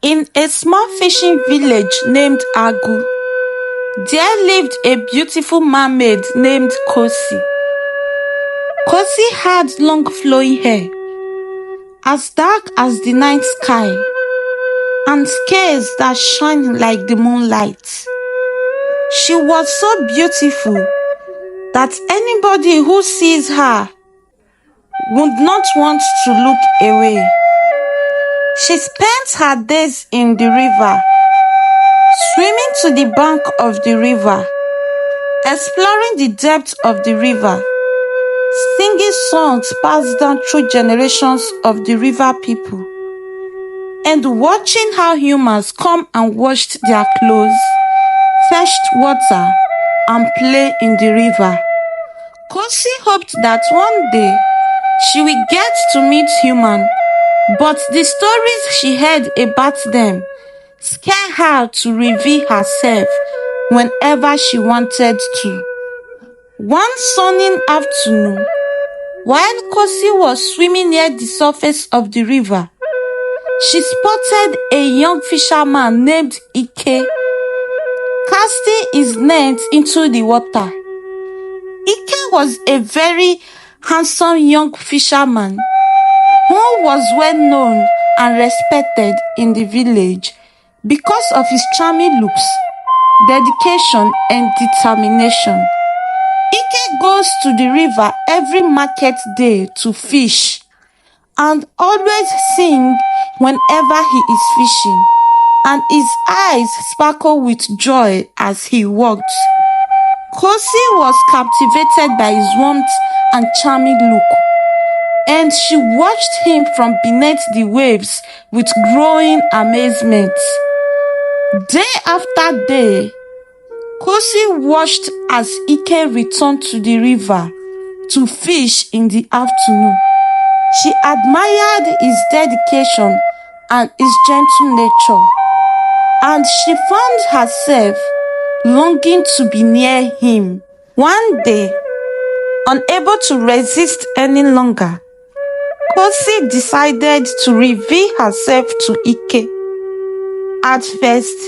In a small fishing village named Agu, there lived a beautiful mermaid named Khosi. Khosi had long flowing hair, as dark as the night sky, and scales that shine like the moonlight. She was so beautiful that anybody who sees her would not want to look away. She spent her days in the river, swimming to the bank of the river, exploring the depth of the river, singing songs passed down through generations of the river people, and watching how humans come and washed their clothes, fetched water, and play in the river. Khosi hoped that one day she will get to meet humans, but the stories she heard about them scared her to reveal herself whenever she wanted to. One sunny afternoon, while Khosi was swimming near the surface of the river, she spotted a young fisherman named Ike casting his net into the water. Ike was a very handsome young fisherman who was well known and respected in the village because of his charming looks, dedication, and determination. Ike goes to the river every market day to fish and always sing whenever he is fishing, and his eyes sparkle with joy as he walked. Khosi was captivated by his warmth and charming look, and she watched him from beneath the waves with growing amazement. Day after day, Khosi watched as Ike returned to the river to fish in the afternoon. She admired his dedication and his gentle nature, and she found herself longing to be near him. One day, unable to resist any longer, Khosi decided to reveal herself to Ike. At first,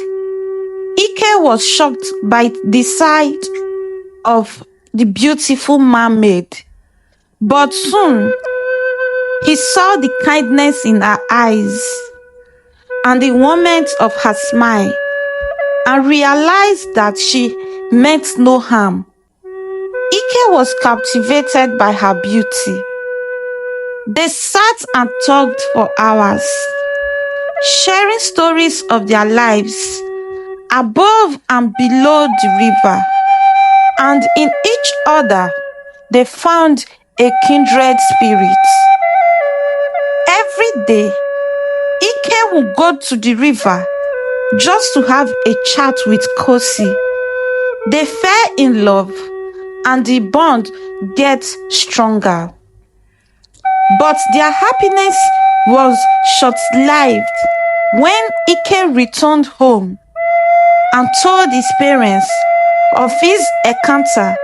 Ike was shocked by the sight of the beautiful mermaid, but soon he saw the kindness in her eyes and the warmth of her smile, and realized that she meant no harm. Ike was captivated by her beauty. They sat and talked for hours, sharing stories of their lives above and below the river, and in each other they found a kindred spirit. Every day, Ike would go to the river just to have a chat with Khosi. They fell in love, and the bond gets stronger. But their happiness was short-lived when Ike returned home and told his parents of his encounter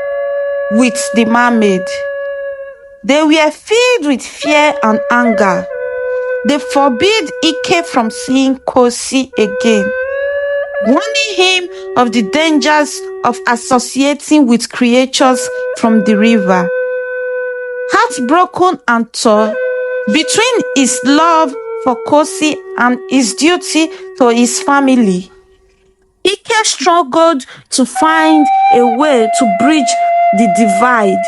with the mermaid. They were filled with fear and anger. They forbid Ike from seeing Khosi again, warning him of the dangers of associating with creatures from the river. Heartbroken and torn between his love for Khosi and his duty to his family, Ike struggled to find a way to bridge the divide.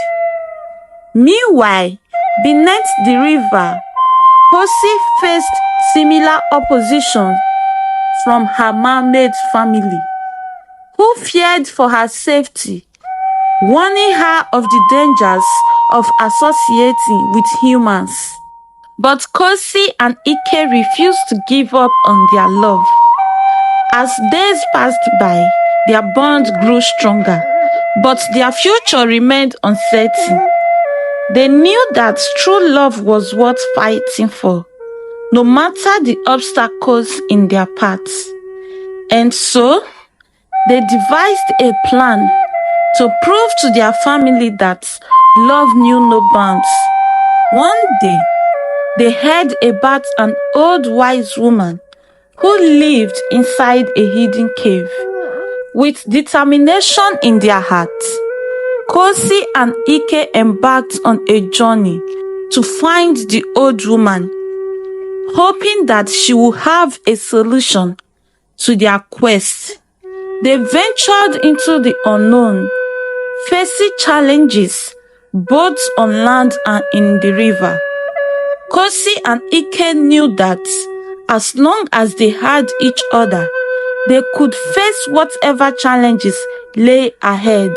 Meanwhile, beneath the river, Khosi faced similar opposition from her mermaid family, who feared for her safety, warning her of the dangers of associating with humans. But Khosi and Ike refused to give up on their love. As days passed by, their bond grew stronger, but their future remained uncertain. They knew that true love was worth fighting for, no matter the obstacles in their paths. And so, they devised a plan to prove to their family that love knew no bounds. One day, they heard about an old wise woman who lived inside a hidden cave. With determination in their hearts, Khosi and Ike embarked on a journey to find the old woman, hoping that she would have a solution to their quest. They ventured into the unknown, facing challenges both on land and in the river. Khosi and Ike knew that as long as they had each other, they could face whatever challenges lay ahead,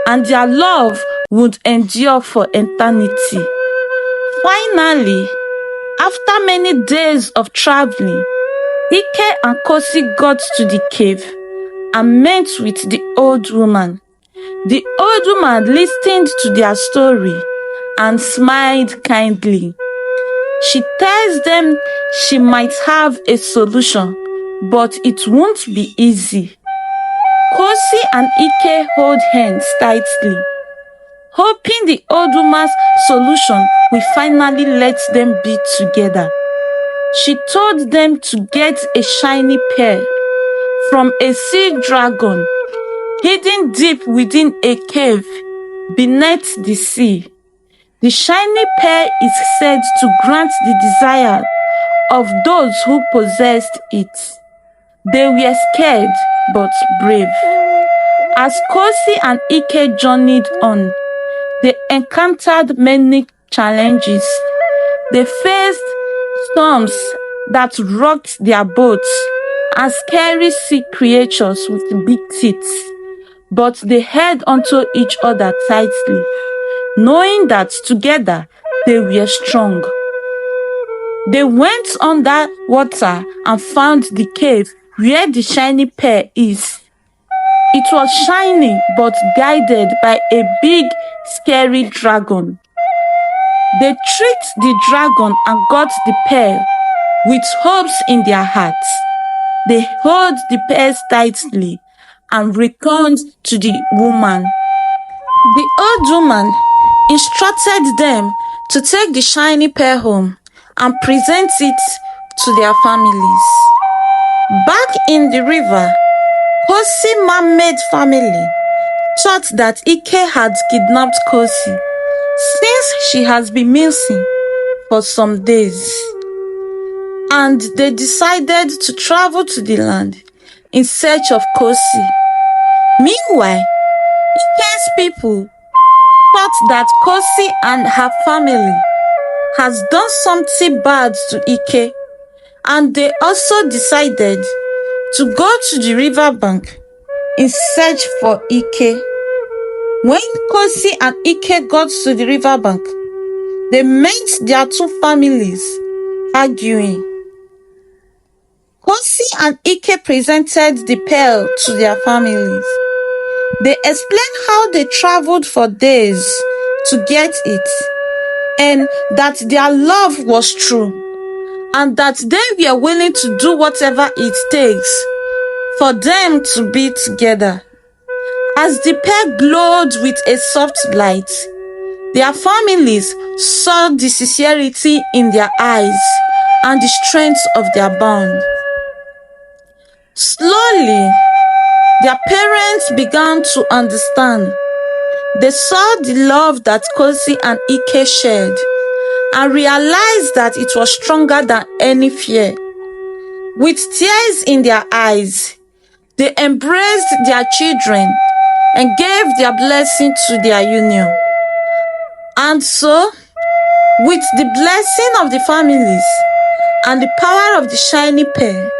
and their love would endure for eternity. Finally, after many days of traveling, Ike and Khosi got to the cave and met with the old woman. The old woman listened to their story and smiled kindly. She tells them she might have a solution, but it won't be easy. Khosi and Ike hold hands tightly, hoping the old woman's solution will finally let them be together. She told them to get a shiny pearl from a sea dragon hidden deep within a cave beneath the sea. The shiny pearl is said to grant the desire of those who possessed it. They were scared but brave. As Khosi and Ike journeyed on, they encountered many challenges. They faced storms that rocked their boats and scary sea creatures with big teeth. But they held onto each other tightly, knowing that together they were strong. They went under water and found the cave where the shiny pearl is. It was shining but guided by a big, scary dragon. They tricked the dragon and got the pearl with hopes in their hearts. They held the pearl tightly and returned to the woman. The old woman instructed them to take the shiny pearl home and present it to their families. Back in the river, Khosi mermaid family thought that Ike had kidnapped Khosi, since she has been missing for some days, and they decided to travel to the land in search of Khosi. Meanwhile, Ike's people thought that Khosi and her family has done something bad to Ike, and they also decided to go to the riverbank in search for Ike. When Khosi and Ike got to the riverbank, they met their two families arguing. Khosi and Ike presented the pearl to their families. They explained how they traveled for days to get it, and that their love was true, and that they were willing to do whatever it takes for them to be together. As the pearl glowed with a soft light, their families saw the sincerity in their eyes and the strength of their bond. Slowly, their parents began to understand. They saw the love that Khosi and Ike shared and realized that it was stronger than any fear. With tears in their eyes, they embraced their children and gave their blessing to their union. And so, with the blessing of the families and the power of the shiny pearl,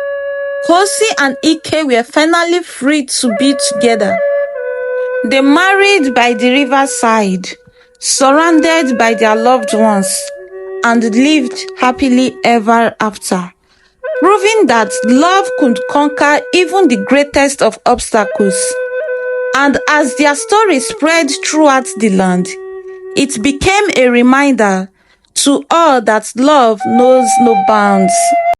Khosi and Ike were finally free to be together. They married by the riverside, surrounded by their loved ones, and lived happily ever after, proving that love could conquer even the greatest of obstacles. And as their story spread throughout the land, it became a reminder to all that love knows no bounds.